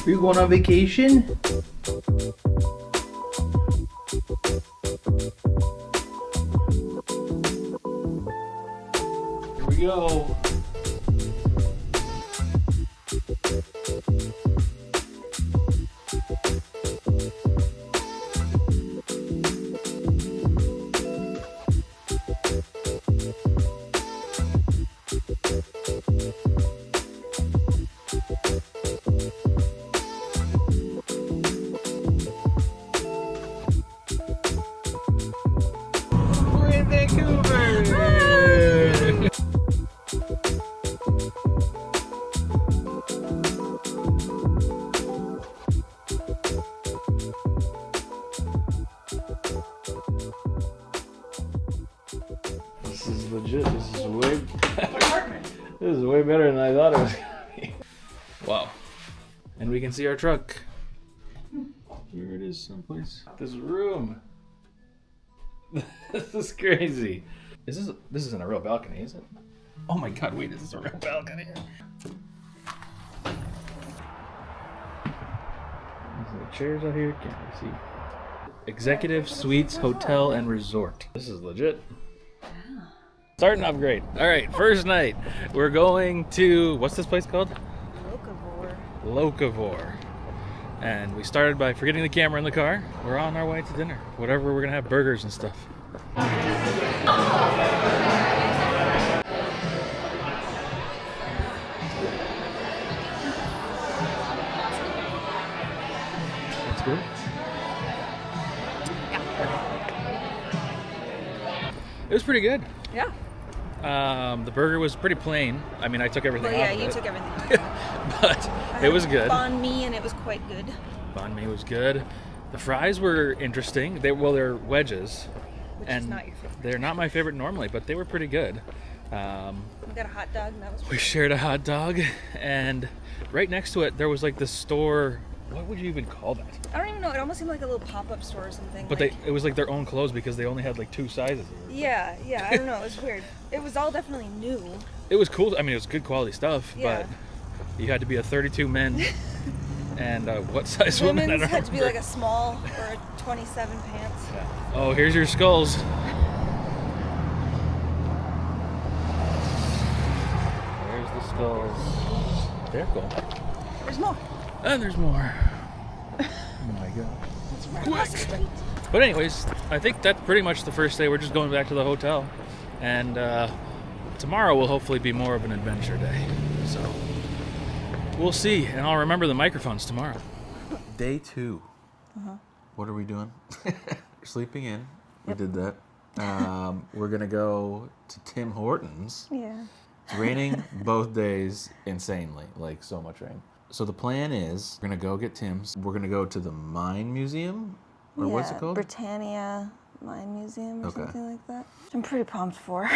Are you going on vacation? Here we go. This is legit. This is way this is way better than I thought it was gonna be. Wow. And we can see our truck. Here it is someplace. This room. This is crazy. This isn't a real balcony, is it? Oh my god, wait, is this a real balcony? There's the chairs out here, can't really see. Executive Suites Hotel and Resort. This is legit. Starting off great. All right, first night. We're going to, what's this place called? Locavore. And we started by forgetting the camera in the car. We're on our way to dinner. Whatever, we're gonna have burgers and stuff. That's good. It was pretty good. Yeah. The burger was pretty plain. I mean, I took everything off of it. Yeah, you took everything. But it was good. Banh mi, and it was quite good. Banh mi was good. The fries were interesting. They're wedges. Which and is not your favorite. They're not my favorite normally, but they were pretty good. We got a hot dog, and that was We shared a hot dog, and right next to it, there was like this store. What would you even call that? I don't even know. It almost seemed like a little pop-up store or something. But it was like their own clothes because they only had like 2 sizes. Yeah, I don't know. It was weird. It was all definitely new. It was cool. I mean, it was good quality stuff, Yeah. but you had to be a 32 men and what size woman? I Women's don't had to be remember. like a small or a 27 pants. Yeah. Oh, here's your skulls. There's the skulls. They're cool. There's more. And there's more. Oh my god. Quick! But anyways, I think that's pretty much the first day. We're just going back to the hotel. And tomorrow will hopefully be more of an adventure day. So we'll see. And I'll remember the microphones tomorrow. Day 2. What are we doing? Sleeping in. We did that. We're going to go to Tim Hortons. Yeah. It's raining both days insanely. Like so much rain. So the plan is we're going to go get Tim's. We're going to go to the Mine Museum. Or what's it called? Britannia Mine Museum or Okay. something like that. I'm pretty pumped for.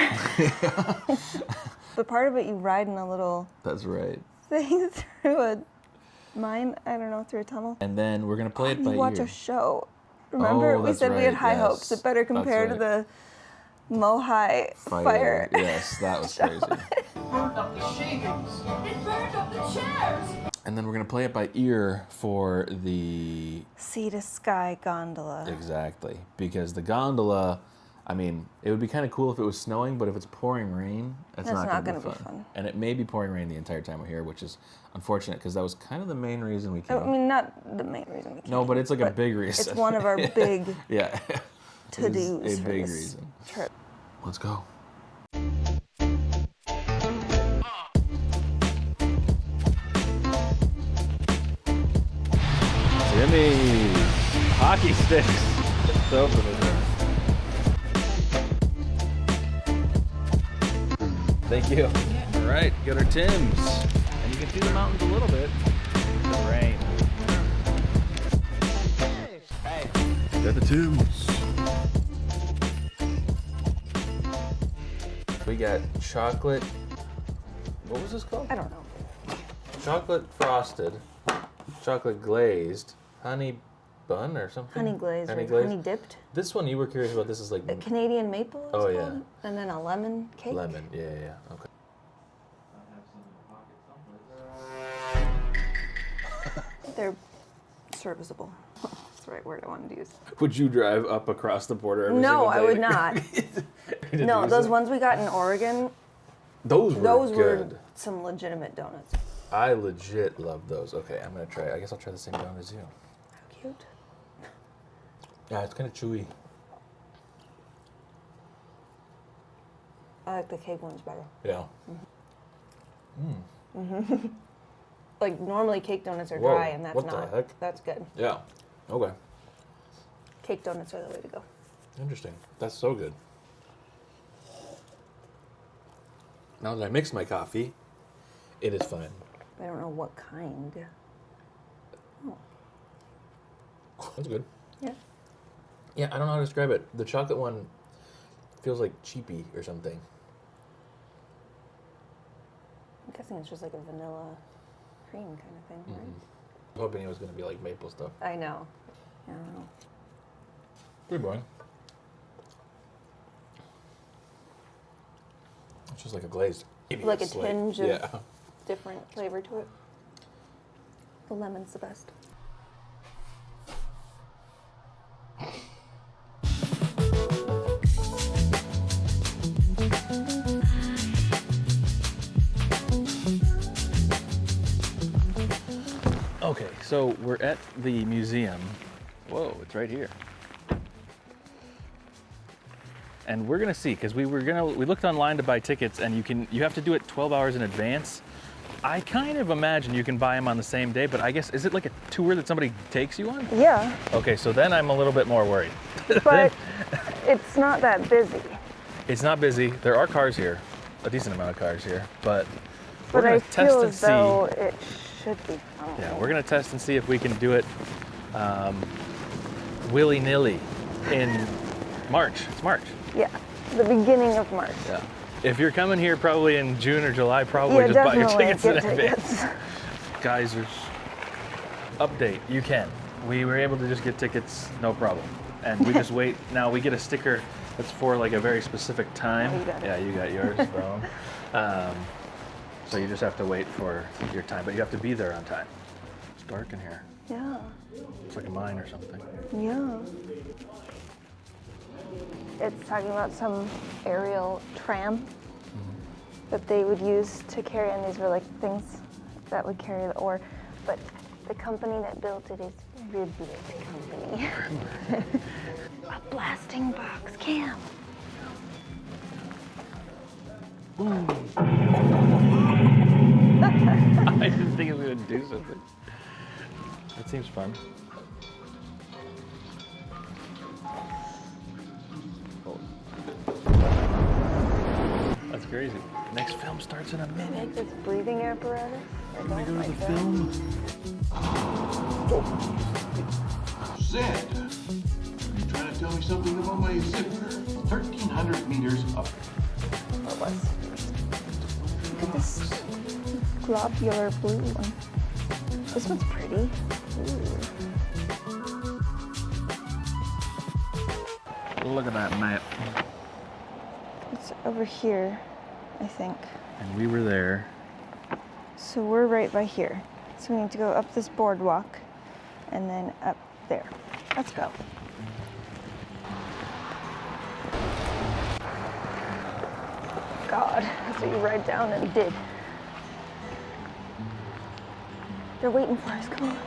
But part of it, you ride in a little That's right. thing through a mine, I don't know, through a tunnel. And then we're going to play it by You watch ear. a show. Remember, Oh, we that's said we had right, high yes. hopes. It better compare That's to the Mohai fire. Yes, that was crazy. Burned up the shavings. It burned up the chairs. And then we're going to play it by ear for the... Sea to Sky Gondola. Exactly. Because the gondola, I mean, it would be kind of cool if it was snowing, but if it's pouring rain, it's That's not going to be be fun. fun. And it may be pouring rain the entire time we're here, which is unfortunate because that was kind of the main reason we came. I mean, not the main reason we came. No, but it's like a big reason. It's one of our big yeah. to-dos It is a for big this reason. trip. Let's go. Jimmy's hockey sticks. It's open in there. Thank you. All right, got our Tim's. And you can see the mountains a little bit. The rain. Hey. Got the Tim's. We got chocolate. What was this called? I don't know. Chocolate frosted, chocolate glazed, honey bun or something? Honey glazed Honey or glazed? honey dipped. This one you were curious about. This is like A Canadian maple. It's Oh, yeah. called. And then a lemon cake. lemon. Yeah. Okay. They're serviceable. That's the right word I wanted to use. Would you drive up across the border every No, single day? I would not. No, those ones we got in Oregon, Those were good. were some legitimate donuts. I legit love those. Okay, I'm gonna try. I guess I'll try the same donut as you. How cute. Yeah, it's kind of chewy. I like the cake ones better. Yeah. Like normally cake donuts are Whoa, dry and that's what the not. heck? That's good. Yeah. Okay. Cake donuts are the way to go. Interesting. That's so good. Now that I mix my coffee, it is fine. I don't know what kind. That's good. Yeah. Yeah, I don't know how to describe it. The chocolate one feels like cheapy or something. I'm guessing it's just like a vanilla cream kind of thing, right? I was hoping it was going to be like maple stuff. I know. I don't know. Pretty boring. It's just like a glazed. Maybe Like a it's tinge of yeah. different flavor to it. The lemon's the best. Okay, so we're at the museum. Whoa, it's right here. And we're gonna see, because we looked online to buy tickets, and you have to do it 12 hours in advance. I kind of imagine you can buy them on the same day, but I guess, is it like a tour that somebody takes you on? Yeah, Okay, so then I'm a little bit more worried. but it's not that busy. It's not busy. There are cars here, a decent amount of cars here, but we're But I gonna test feel and as though see. it should be fun. Yeah, we're gonna test and see if we can do it willy-nilly in March. It's March. Yeah, the beginning of March. Yeah. If you're coming here probably in June or July, probably Yeah, just buy your definitely tickets in get advance. tickets. Guys, update, you can. We were able to just get tickets, no problem. And we just wait. Now we get a sticker that's for like a very specific time. Oh, you got it. Yeah, you got yours, bro. So you just have to wait for your time, but you have to be there on time. It's dark in here. Yeah, It's like a mine or something. yeah. It's talking about some aerial tram that they would use to carry, and these were like things that would carry the ore. But the company that built it is Ribbit Company. A blasting box cam. I didn't think it was going to do something. That seems fun. Oh. That's crazy. Next film starts in a minute. Like this breathing apparatus. I Can we don't go to like the that. film? Zed, are you trying to tell me something about my zipper? 1,300 meters up. What was? Look at this globular blue one. This one's pretty. Ooh. Look at that map. It's over here, I think. And we were there. So we're right by here. So we need to go up this boardwalk and then up there. Let's go. God, that's what you write down and did. They're waiting for us, come on.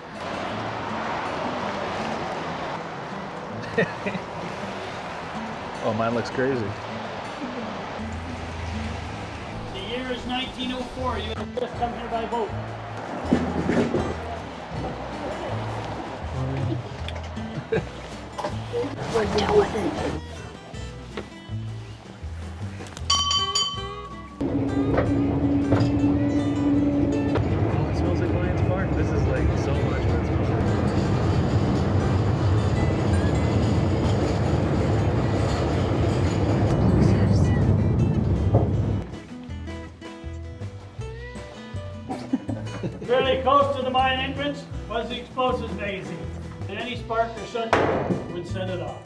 Oh, mine looks crazy. The year is 1904. You just come here by boat. We're doing it. Oh, it smells like Lions Park. This is like so much what it smells Really close to the mine entrance was the explosives magazine. Any spark or such would set it off.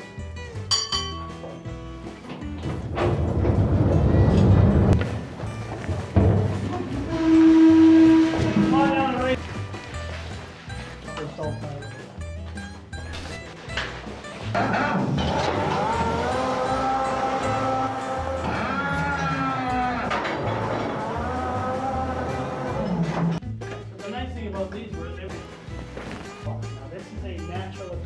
Come on down, right? The nice thing about these were they now this is a natural.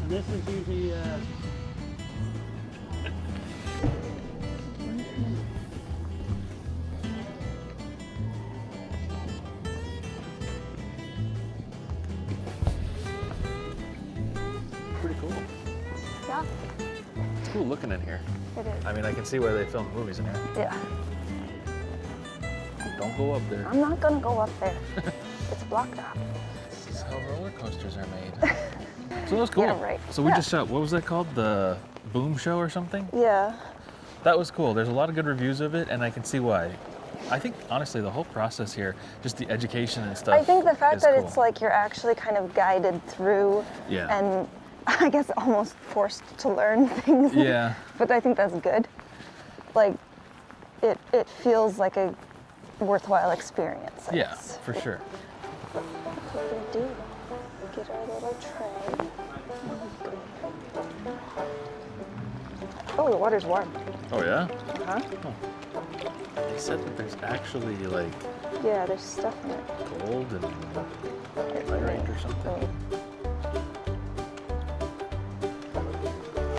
And this is usually Pretty cool. Yeah, It's cool looking in here. it is. I mean, I can see why they film movies in here. Yeah. Don't go up there. I'm not gonna go up there. It's blocked off. This is how roller coasters are made. So that was cool. Yeah, right. So we Yeah. just shot, what was that called? The Boom Show or something? Yeah. That was cool. There's a lot of good reviews of it, and I can see why. I think, honestly, the whole process here, just the education and stuff. I think the fact is that cool. it's like you're actually kind of guided through Yeah. and I guess almost forced to learn things. Yeah. But I think that's good. Like it feels like a worthwhile experience. I Yeah, guess. for sure. That's what we do. We get our little tray. Oh, the water's warm. Oh, yeah? Huh? They said that there's actually, like, Yeah, there's stuff in it. gold and pyrite or something.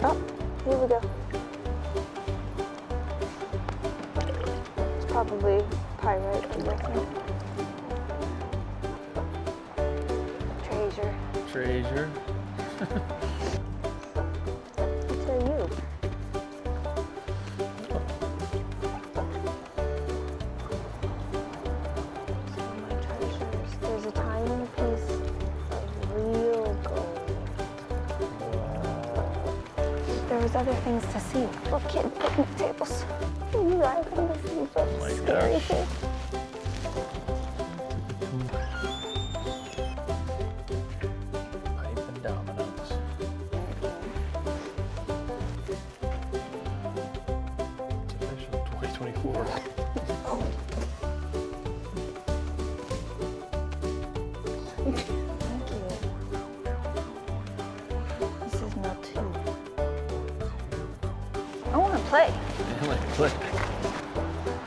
Oh, here we go. It's probably pyrite or something. Treasure. Treasure. It's a you. Some of my treasures. There's a tiny piece of real gold. There was other things to see. Little kid picnic tables. You guys couldn't see such my scary gosh. things. Pipe and dominoes. It's official 2024. Thank you. This is not too. I want to play. Yeah, like, click.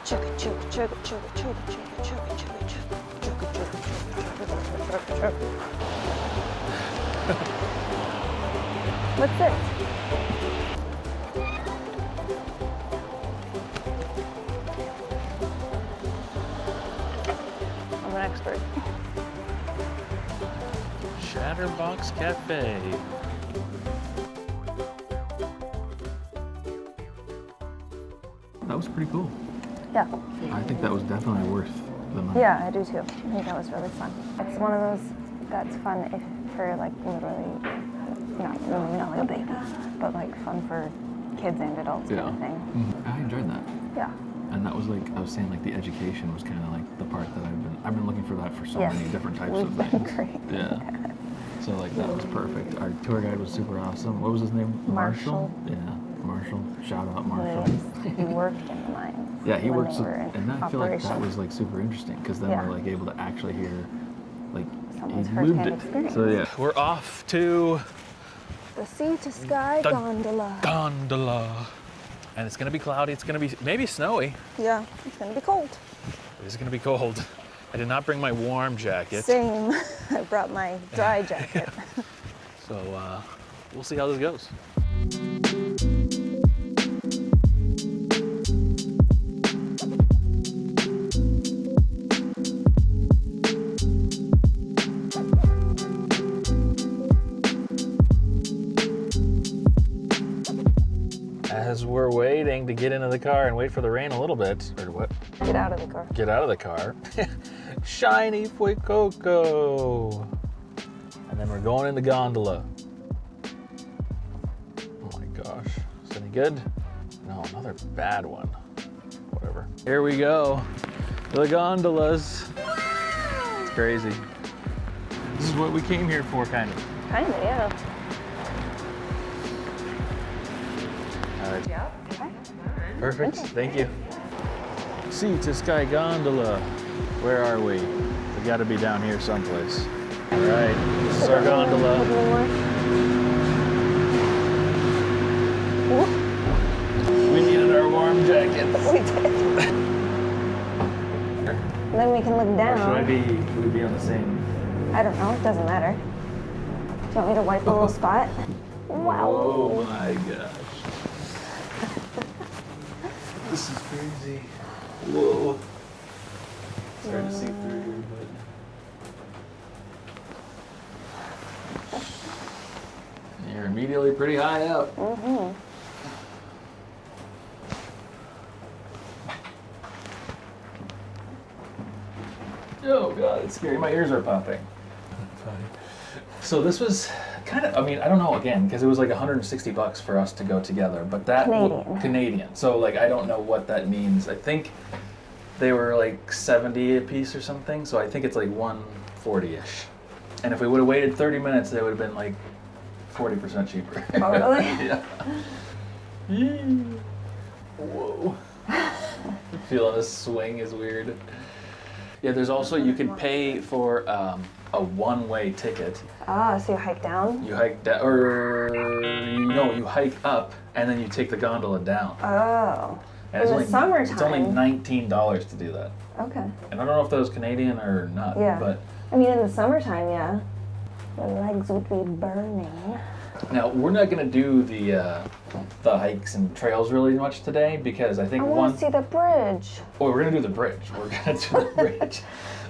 Chugga chugga chugga chugga chugga chugga chugga chugga chugga chugga chugga chugga. What's this? I'm an expert. Chatterbox Cafe. That was pretty cool. Yeah. I think that was definitely worth the money. Yeah, I do too. I think that was really fun. It's one of those that's fun if for like literally, not like a baby, but like fun for kids and adults kind of thing. I enjoyed that. Yeah. And that was like, I was saying, like the education was kind of like the part that I've been looking for that for so Yes. many different types We've of been things. great. Yeah. So like that was perfect. Our tour guide was super awesome. What was his name? Marshall. Yeah, Marshall. Shout out Marshall. He worked in the mines. Yeah, he when works, they were in and I feel like that operation. was like super interesting because then Yeah. we're like able to actually hear, like, Someone's he lived firsthand it. experience. So yeah, we're off to The Sea to Sky The Gondola. Gondola, and it's gonna be cloudy. It's gonna be maybe snowy. Yeah, it's gonna be cold. It is gonna be cold. I did not bring my warm jacket, Same. I brought my dry jacket. so we'll see how this goes. As we're waiting to get into the car and wait for the rain a little bit, or what? Get out of the car. Get out of the car. Shiny Fuecoco. And then we're going in the gondola. Oh my gosh. Is it any good? No, another bad one. Whatever. Here we go. The gondolas. crazy. This is what we came here for, kind of. Kinda, yeah. All right. Yeah. Perfect. Thank you. See to Sky Gondola. Where are we? We got to be down here someplace. All right. This is our gondola. We needed our warm jackets. We did. Then we can look down. Should we be on the same? I don't know. It doesn't matter. Do you want me to wipe a little spot? Wow. Oh my gosh. This is crazy. Whoa. It's hard to see through, but you're immediately pretty high up. Mm-hmm. Oh god, it's scary. My ears are popping. So this was kind of, I mean, I don't know again, because it was like $160 for us to go together, but that Canadian. So like, I don't know what that means. I think they were like 70 a piece or something, so I think it's like 140-ish. And if we would have waited 30 minutes, they would have been like 40% cheaper. Oh, really? Yeah. Whoa. Feeling a swing is weird. Yeah, there's also, you can pay for a one-way ticket. Ah, so you hike down? You hike down, or no, you hike up and then you take the gondola down. Oh. And In the summertime. It's only $19 to do that. Okay. And I don't know if that was Canadian or not. Yeah. But I mean, in the summertime, yeah. The legs would be burning. now we're not gonna do the hikes and trails really much today because I think I want to see the bridge. Oh, we're gonna do the bridge. We're gonna do the bridge.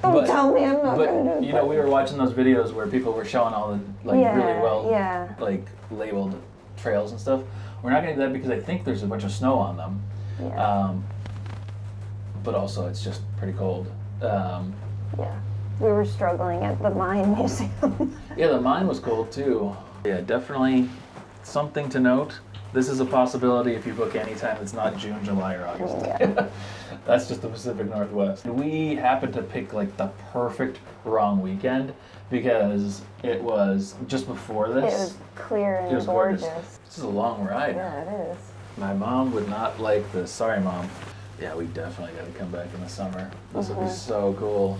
Don't tell me I'm not But going to do you know, we were watching those videos where people were showing all the like really well like labeled trails and stuff. We're not gonna do that because I think there's a bunch of snow on them. Yeah. But also it's just pretty cold. Yeah. We were struggling at the mine museum. Yeah, the mine was cold too. Yeah, definitely something to note. This is a possibility if you book any time that's not June, July, or August. Yeah. That's just the Pacific Northwest. We happened to pick like the perfect wrong weekend because it was just before this. It was clear and It was gorgeous. gorgeous. This is a long ride. Yeah, it is. My mom would not like this. Sorry, Mom. Yeah, we definitely got to come back in the summer. This will be so cool.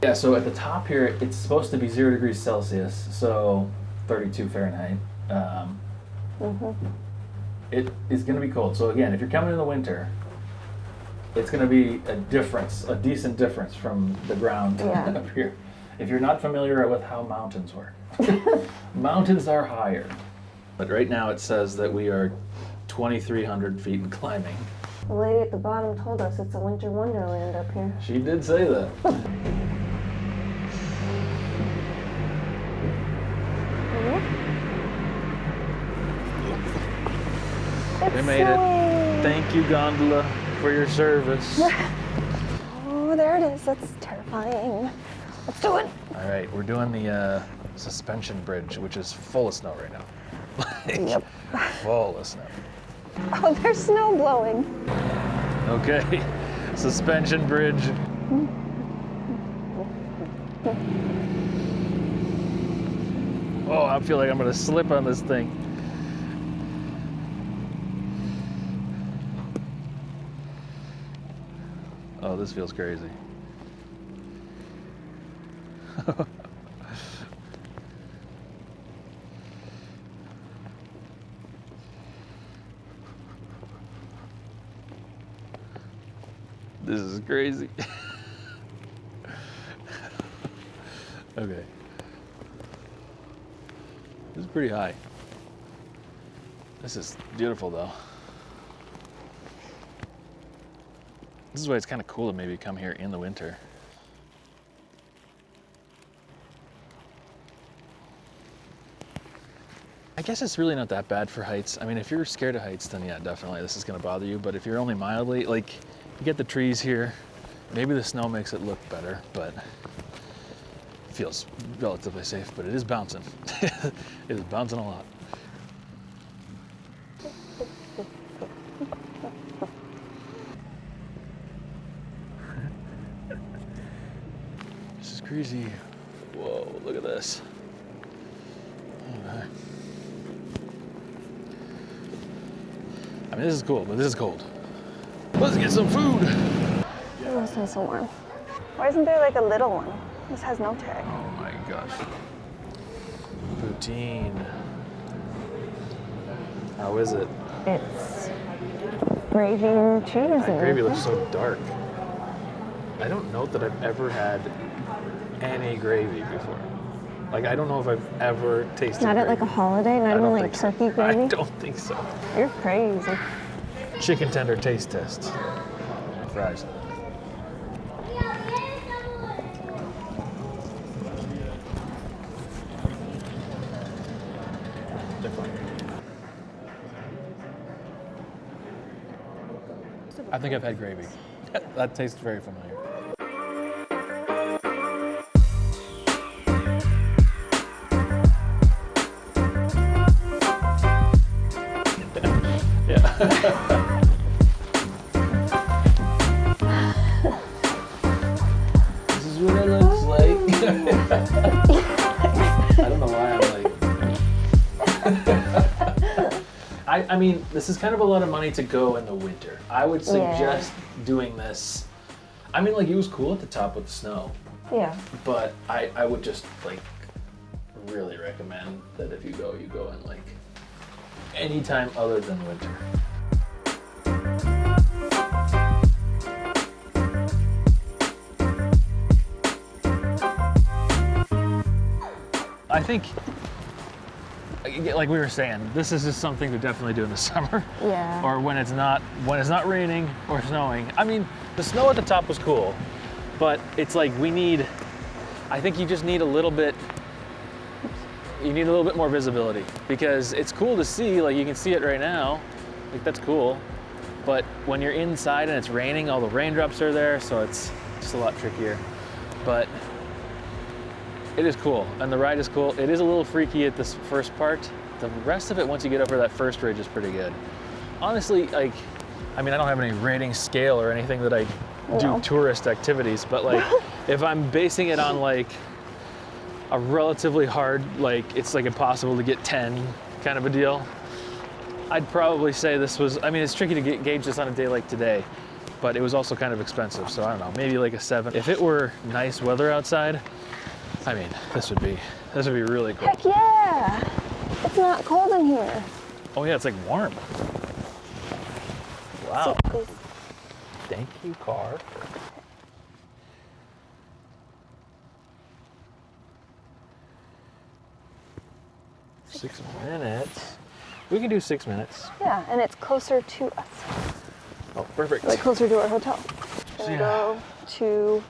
Yeah, so at the top here, it's supposed to be 0 degrees Celsius, so 32 Fahrenheit. It is going to be cold. So again, if you're coming in the winter, it's going to be a difference, a decent difference from the ground up here. If you're not familiar with how mountains work, mountains are higher. But right now it says that we are 2,300 feet and climbing. The lady at the bottom told us it's a winter wonderland up here. She did say that. We made it. Thank you, gondola, for your service. Oh, there it is. That's terrifying. Let's do it. All right, we're doing the suspension bridge, which is full of snow right now. Yep. Full of snow. Oh, there's snow blowing. Okay, suspension bridge. Oh, I feel like I'm gonna slip on this thing. Oh, this feels crazy. This is crazy. Okay. This is pretty high. This is beautiful though. This is why it's kind of cool to maybe come here in the winter. I guess it's really not that bad for heights. I mean, if you're scared of heights, then yeah, definitely this is gonna bother you. But if you're only mildly, like, you get the trees here, maybe the snow makes it look better, but it feels relatively safe, but it is bouncing. It is bouncing a lot. This is crazy. Whoa, look at this. Oh, my. I mean, this is cool, but this is cold. Let's get some food. This is so warm. Why isn't there like a little one? This has no tag. Oh my gosh. Poutine. How is it? It's gravy and cheese. That gravy looks so dark. I don't know that I've ever had any gravy before. Like, I don't know if I've ever tasted Not gravy. at like a holiday, not even like turkey gravy? I don't think so. You're crazy. Chicken tender taste test. Fries. They're fine. I think I've had gravy. That tastes very familiar. Yeah. This is what it looks like. I don't know why I'm like. I mean, this is kind of a lot of money to go in the winter. I would suggest doing this. I mean, like, it was cool at the top with the snow. Yeah. But I would just, like, really recommend that if you go in, like, anytime other than winter. I think, like we were saying, this is just something to definitely do in the summer. Yeah. Or when it's not raining or snowing. I mean, the snow at the top was cool, but it's like I think you just need a little bit more visibility, because it's cool to see, like you can see it right now, like that's cool. But when you're inside and it's raining, all the raindrops are there, so it's just a lot trickier. But it is cool, and the ride is cool. It is a little freaky at this first part. The rest of it, once you get over that first ridge, is pretty good. Honestly, like, I mean, I don't have any rating scale or anything that I do tourist activities, but like, if I'm basing it on like a relatively hard, like it's like impossible to get 10 kind of a deal, I'd probably say this was, I mean, it's tricky to gauge this on a day like today, but it was also kind of expensive, so I don't know, maybe like a 7. If it were nice weather outside, I mean, this would be really cool. Heck yeah! It's not cold in here. Oh yeah, it's like warm. Wow. So, Thank you, car. Six minutes. We can do 6 minutes. yeah, and it's closer to us. Oh, perfect. Like closer to our hotel. So, Gonna yeah. go to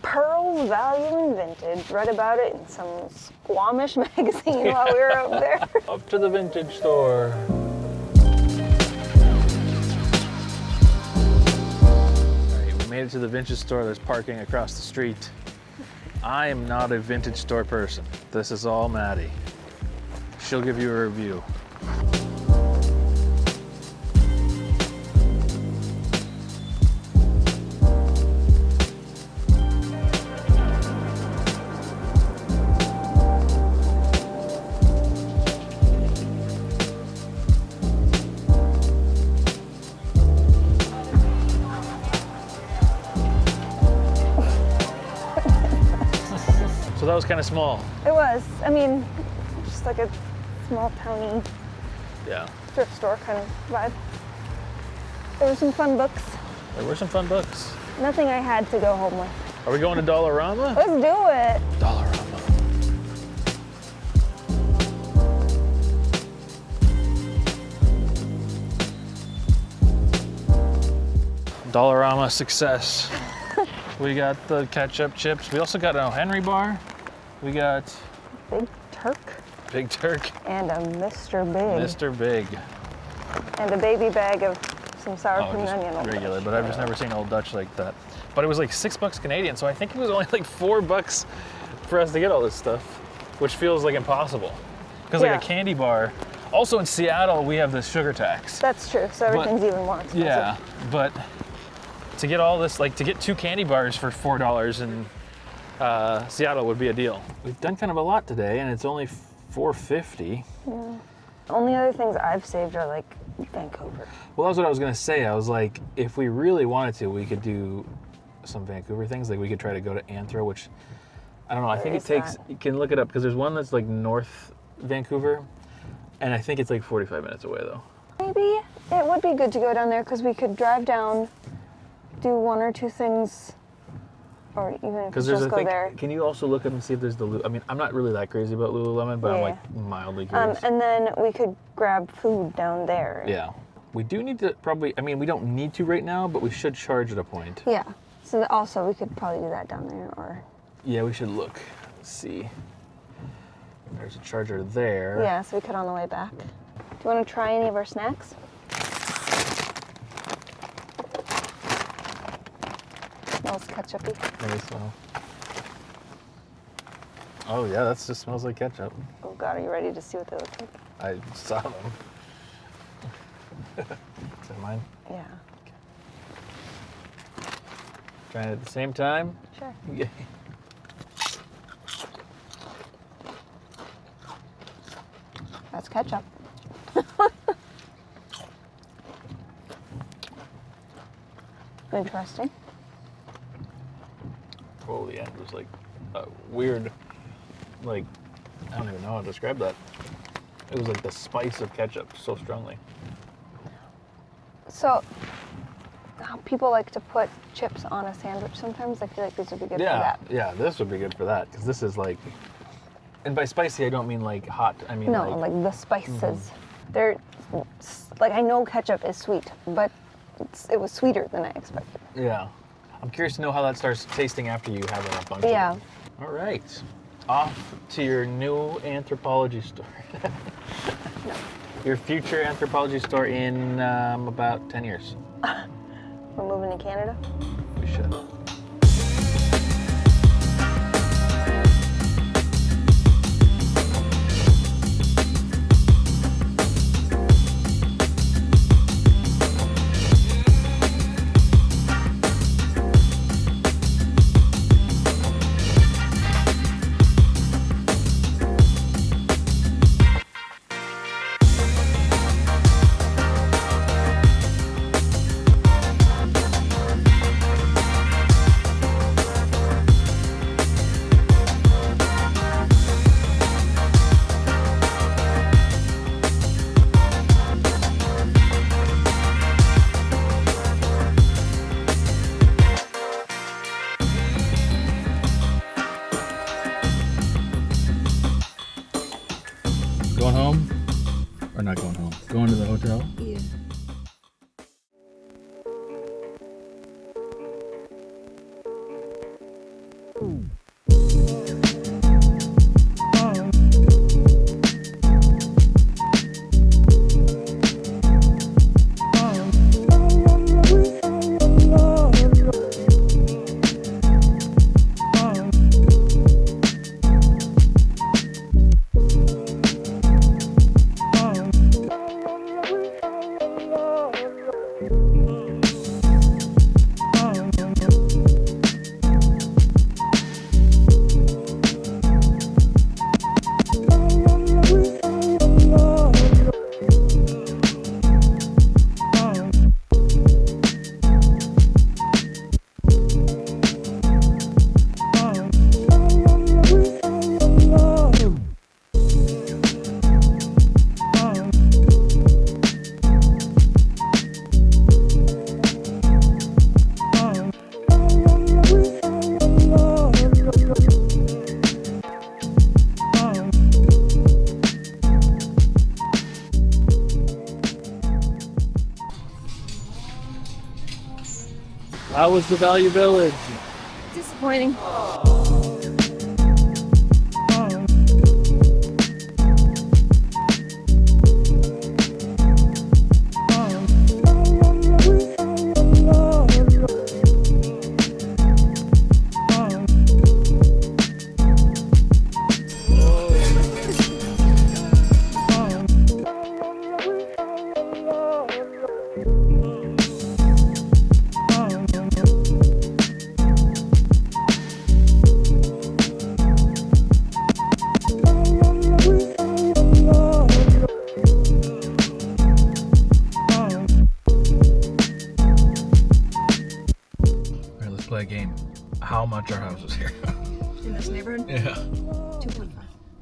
Pearls Value and Vintage. Read about it in some Squamish magazine while we were out there. Up to the vintage store. Alright, we made it to the vintage store. There's parking across the street. I am not a vintage store person. This is all Maddie. She'll give you a review. So that was kind of small. It was. I mean, just like a small towny Yeah. thrift store kind of vibe. There were some fun books. There were some fun books. Nothing I had to go home with. Are we going to Dollarama? Let's do it. Dollarama. Dollarama success. We got the ketchup chips. We also got an O. Henry bar. We got Big Turk Big Turk, and a Mr. Big. Mr. Big. And a baby bag of some sour cream and onion. Just Old regular, Dutch. but I've just never seen Old Dutch like that. But it was like $6 Canadian, so I think it was only like $4 for us to get all this stuff, which feels like impossible. Because like Yeah. a candy bar. Also in Seattle, we have the sugar tax. That's true, so everything's even more expensive. Yeah, but to get all this, like to get 2 candy bars for $4 and Seattle would be a deal. We've done kind of a lot today, and it's only $4.50. Yeah. Only other things I've saved are like Vancouver. Well, that's what I was gonna say. I was like, if we really wanted to, we could do some Vancouver things. Like we could try to go to Anthro, which I don't know. I think it takes. You can look it up because there's one that's like North Vancouver, and I think it's like 45 minutes away though. Maybe it would be good to go down there because we could drive down, do one or two things, or even if we just go there. Can you also look up and see if there's the? I mean, I'm not really that crazy about Lululemon, but I'm like mildly curious. And then we could grab food down there. Yeah, we do need to probably. I mean, we don't need to right now, but we should charge at a point. Yeah. So also we could probably do that down there, or. Yeah, we should look. Let's see. There's a charger there. Yeah, so we could on the way back. Do you want to try any of our snacks? Smells ketchup-y. Maybe so. Oh yeah, that just smells like ketchup. Oh God, are you ready to see what they look like? I saw them. Is that mine? Yeah. Trying it at the same time? Sure. Yeah. That's ketchup. Interesting. Oh, the end was like a weird, like, I don't even know how to describe that. It was like the spice of ketchup so strongly. So, people like to put chips on a sandwich sometimes. I feel like these would be good for that. Yeah, this would be good for that because this is like, and by spicy I don't mean like hot. I mean No, like the spices. They're like, I know ketchup is sweet, but it was sweeter than I expected. Yeah. I'm curious to know how that starts tasting after you have a bunch Yeah. of them. All right. Off to your new anthropology store. No. Your future anthropology store in about 10 years. We're moving to Canada? We should. Going home? Or not going home? Going to the hotel? Yeah. How was the Value Village? Disappointing. play a game. How much our house is here? In this neighborhood? Yeah. 2.5.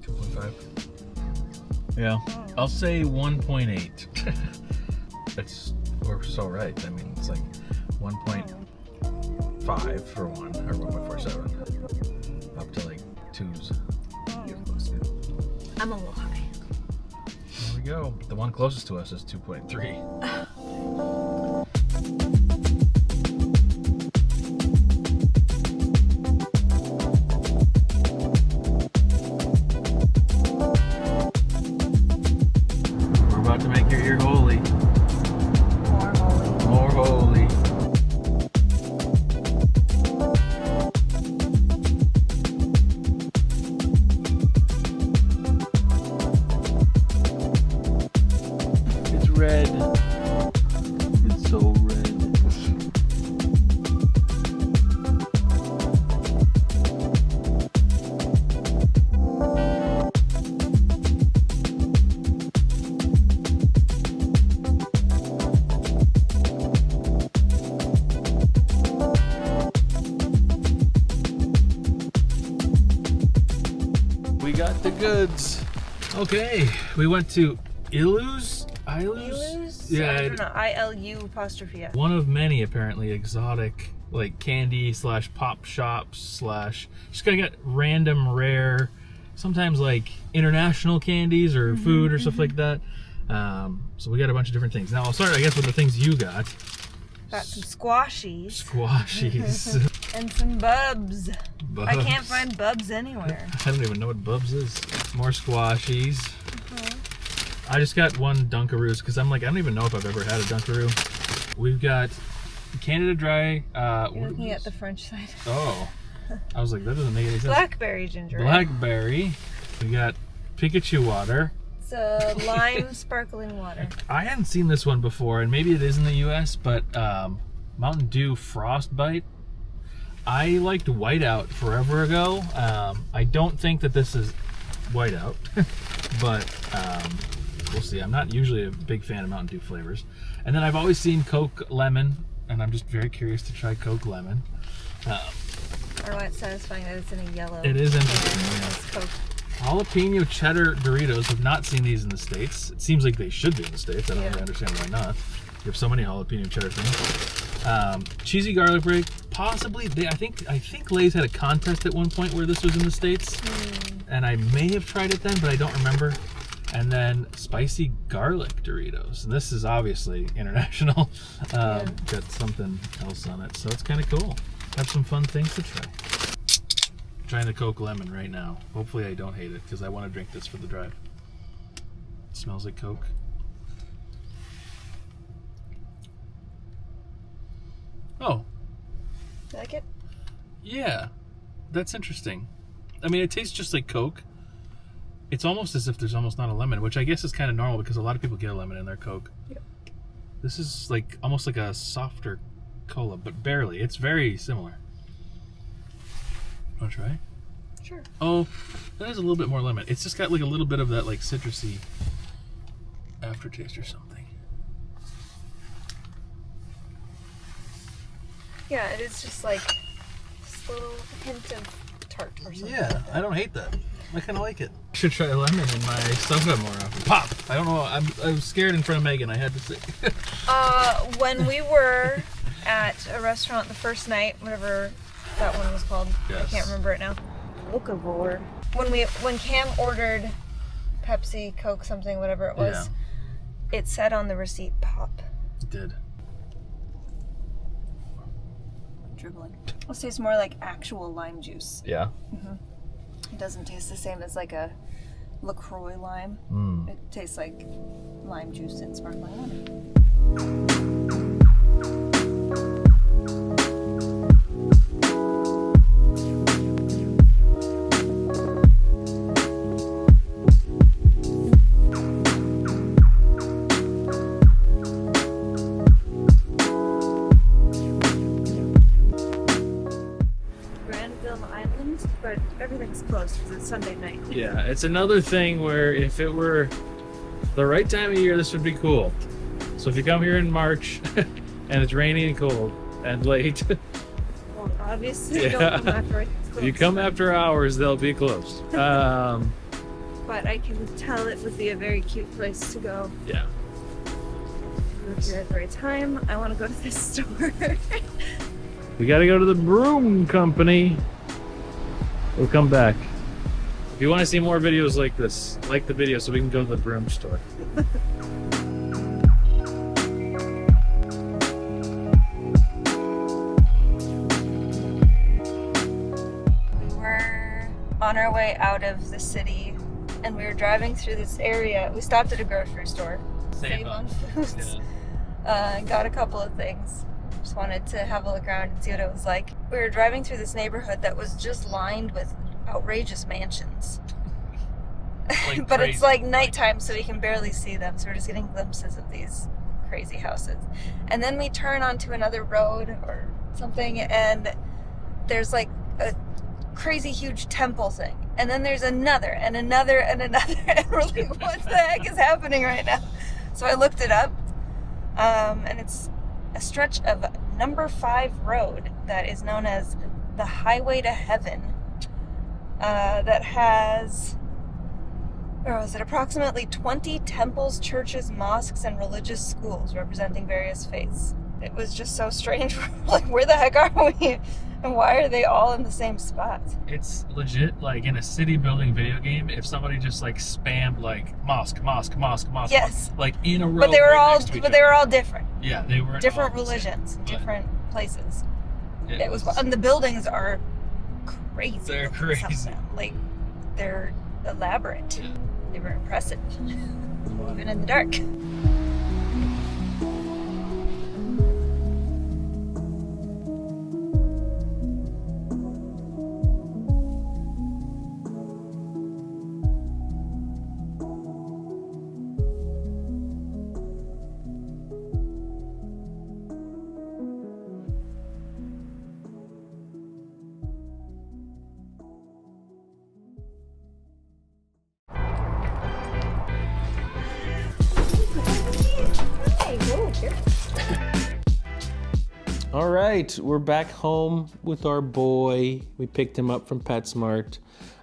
2.5. Yeah. I'll say 1.8. We're so right. I mean, it's like 1.5 for one, or 1.47. Up to like 2s. You're close. I'm a little high. There we go. The one closest to us is 2.3. We're about to make your ear holy. More holy. More holy. It's red. It's so red. We got the goods. Okay, we went to ILU'S? ILU'S? Yeah, I don't know. ILU'. one of many apparently exotic like candy / pop shops / just gotta get random rare, sometimes like international candies or food or stuff like that. So we got a bunch of different things. Now I'll start, I guess, with the things you got. Got some squashies. Squashies. And some bubs. Bubs. I can't find bubs anywhere. I don't even know what Bubs is. More squashies. I just got one Dunkaroos because I'm like, I don't even know if I've ever had a Dunkaroo. We've got Canada Dry. You're looking at the French side. Oh. I was like, that doesn't make any sense. Blackberry ginger ale. Blackberry. We got Pikachu water. It's a lime sparkling water. I hadn't seen this one before, and maybe it is in the US, but Mountain Dew Frostbite. I liked Whiteout forever ago. I don't think that this is Whiteout, but we'll see. I'm not usually a big fan of Mountain Dew flavors. And then I've always seen Coke Lemon, and I'm just very curious to try Coke Lemon. Or why it's satisfying that it's in a yellow. It is interesting, can. yeah. It's Coke. Jalapeno cheddar Doritos. Have not seen these in the States. It seems like they should be in the States. I don't really understand why not. You have so many jalapeno cheddar things. Cheesy garlic bread. Possibly. I think Lay's had a contest at one point where this was in the States. And I may have tried it then, but I don't remember. And then spicy garlic Doritos. And this is obviously international. Got something else on it. So it's kind of cool. Have some fun things to try. Trying the Coke Lemon right now. Hopefully I don't hate it because I want to drink this for the drive. It smells like Coke. Oh. You like it? Yeah. That's interesting. I mean, it tastes just like Coke. It's almost as if there's almost not a lemon, which I guess is kind of normal because a lot of people get a lemon in their Coke. Yep. This is like almost like a softer cola, but barely. It's very similar. Want to try? Sure. Oh, that has a little bit more lemon. It's just got like a little bit of that like citrusy aftertaste or something. Yeah, it is just like this little hint of tart or something. Yeah, I don't hate that. I kind of like it. I should try lemon in my stuff more often. Pop! I don't know. I was scared in front of Megan. I had to say. When we were at a restaurant the first night, whatever that one was called, Yes. I can't remember it now. Locavore. When Cam ordered Pepsi, Coke, something, whatever it was, it said on the receipt pop. It did. Dribbling. This tastes more like actual lime juice. Yeah. It doesn't taste the same as like a LaCroix lime. It tastes like lime juice and sparkling water. But everything's closed because it's Sunday night. Yeah, it's another thing where if it were the right time of year, this would be cool. So if you come here in March and it's rainy and cold and late, Well, obviously, Yeah. don't come after it's If you closed. come after hours, they'll be closed. But I can tell it would be a very cute place to go. Yeah. If you're at the right time, I want to go to this store. We gotta go to the broom company. We'll come back. If you want to see more videos like this, like the video so we can go to the broom store. We were on our way out of the city and we were driving through this area. We stopped at a grocery store. Save on foods. Got a couple of things. Just wanted to have a look around and see what it was like. We were driving through this neighborhood that was just lined with outrageous mansions. Like But crazy. it's like nighttime, so we can barely see them. So we're just getting glimpses of these crazy houses. And then we turn onto another road or something, and there's like a crazy huge temple thing. And then there's another and another and another. And we're like, what the heck is happening right now? So I looked it up, and it's a stretch of number 5 road that is known as the Highway to Heaven, that has, where was it, approximately 20 temples, churches, mosques, and religious schools representing various faiths. It was just so strange. Like, where the heck are we? And why are they all in the same spot? It's legit like in a city building video game. If somebody just like spammed like mosque, Yes. like in a row. But they were right all, next to each but they other. were all different. Yeah, they were Different all the same, religions, but different places. It was, and the buildings are crazy. They're Some of crazy. them. Like, they're elaborate. Yeah. They were impressive, even in the dark. All right, we're back home with our boy. We picked him up from PetSmart.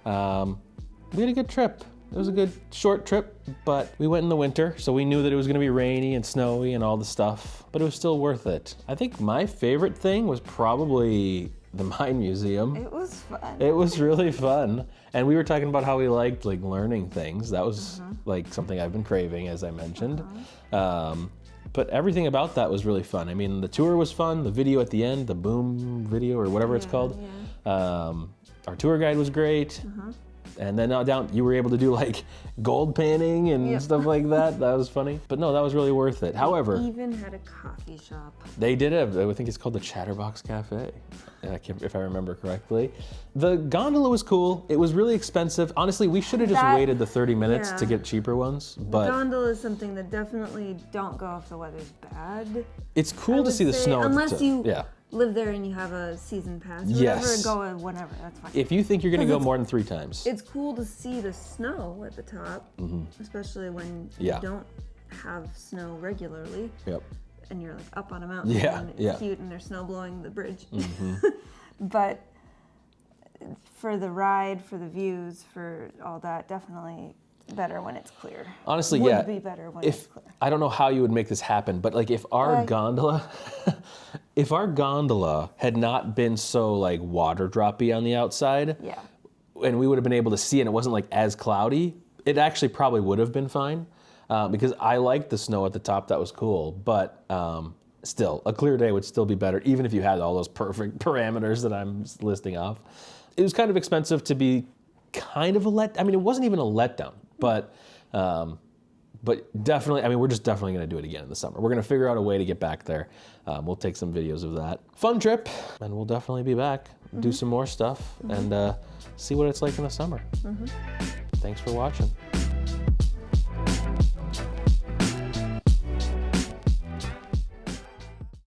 We had a good trip. It was a good short trip, but we went in the winter, so we knew that it was gonna be rainy and snowy and all the stuff, but it was still worth it. I think my favorite thing was probably the Mine Museum. It was fun. It was really fun. And we were talking about how we liked like learning things. That was like something I've been craving, as I mentioned. But everything about that was really fun. I mean, the tour was fun. The video at the end, the boom video or whatever it's called. Our tour guide was great. And then down, you were able to do like gold panning and stuff like that. That was funny. But no, that was really worth it. However, Even had a coffee shop. they did have, I think it's called the Chatterbox Cafe, if I remember correctly. The gondola was cool. It was really expensive. Honestly, we should have just waited the 30 minutes to get cheaper ones. But Gondola is something that definitely don't go if the weather's bad. it's cool to see the snow. Unless you yeah. live there and you have a season pass. Or Yes. whatever, go whenever, that's fine. If you think you're gonna 'Cause go it's- more than 3 times. It's cool to see the snow at the top, especially when Yeah. you don't have snow regularly Yep. and you're like up on a mountain Yeah, and it's yeah. cute and there's snow blowing the bridge. But for the ride, for the views, for all that, definitely better when it's clear. Honestly, Would yeah. be better when If it's clear. I don't know how you would make this happen, but like if our gondola, if our gondola had not been so like water droppy on the outside, Yeah. and we would have been able to see and it wasn't like as cloudy, it actually probably would have been fine. Because I liked the snow at the top, that was cool. But still, a clear day would still be better, even if you had all those perfect parameters that I'm listing off. It was kind of expensive to be kind of I mean, it wasn't even a letdown, but definitely, I mean, we're just definitely gonna do it again in the summer. We're gonna figure out a way to get back there. We'll take some videos of that. Fun trip, and we'll definitely be back, do some more stuff, and see what it's like in the summer. Thanks for watching.